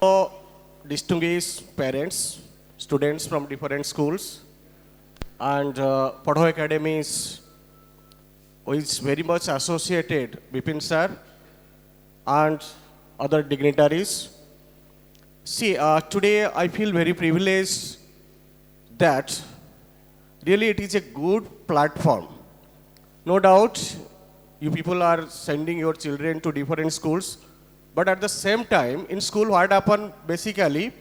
So, distinguished parents, students from different schools, and PaddhO Academy is very much associated Bipin sir and other dignitaries. See, today I feel very privileged that really it is a good platform. No doubt, you people are sending your children to different schools, but at the same time, in school, what happens basically,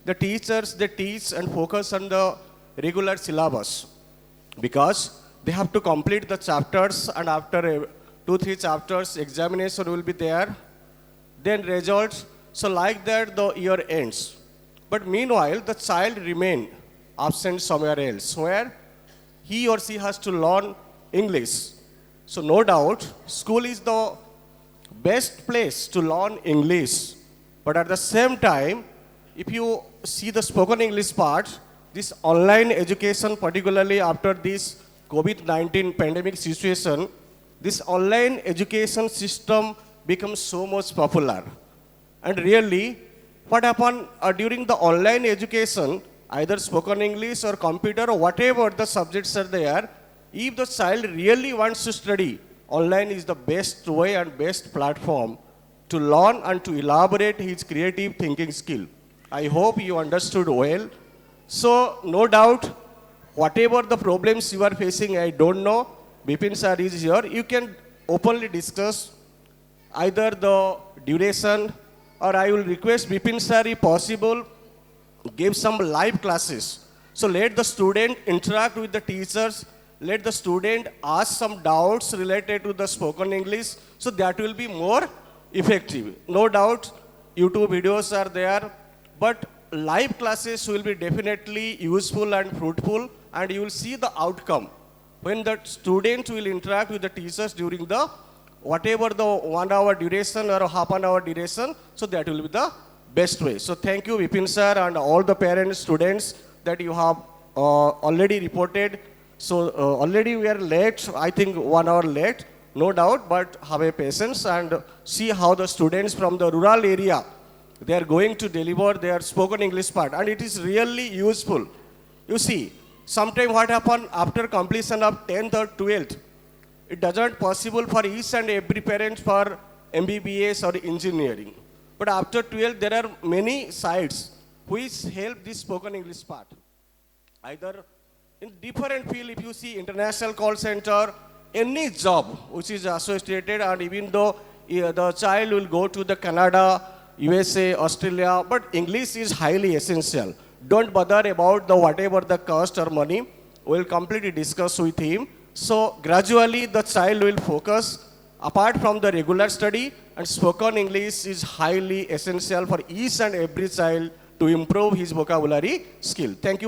the teachers they teach and focus on the regular syllabus because they have to complete the chapters, and after 2-3 chapters, examination will be there, then results. So like that, the year ends. But meanwhile, the child remain absent somewhere else, where he or she has to learn English. So no doubt, school is the best place to learn English. But at the same time, if you see the spoken English part, this online education, particularly after this COVID-19 pandemic situation, this online education system becomes so much popular. And really, what happened during the online education, either spoken English or computer or whatever the subjects are there, if the child really wants to study, online is the best way and best platform to learn and to elaborate his creative thinking skill. I hope you understood well. So, no doubt, whatever the problems you are facing, I don't know, Bipin sir is here. You can openly discuss either the duration, or I will request Bipin sir, if possible, give some live classes. So let the student interact with the teachers, let the student ask some doubts related to the spoken English, so that will be more effective. No doubt, YouTube videos are there, but live classes will be definitely useful and fruitful, and you will see the outcome when the student will interact with the teachers during the whatever the 1 hour duration or half an hour duration, so that will be the best way. So thank you, Vipin sir, and all the parents, students that you have already reported. So already we are late, I think 1 hour late, no doubt, but have a patience and see how the students from the rural area, they are going to deliver their spoken English part, and it is really useful. You see, sometimes what happens after completion of 10th or 12th, it doesn't possible for each and every parent for MBBS or engineering. But after 12th, there are many sites which help this spoken English part. Either in different field, if you see international call center, any job which is associated, and even though the child will go to the Canada, USA, Australia, but English is highly essential. Don't bother about the whatever the cost or money. We'll completely discuss with him. So gradually the child will focus apart from the regular study, and spoken English is highly essential for each and every child to improve his vocabulary skill. Thank you.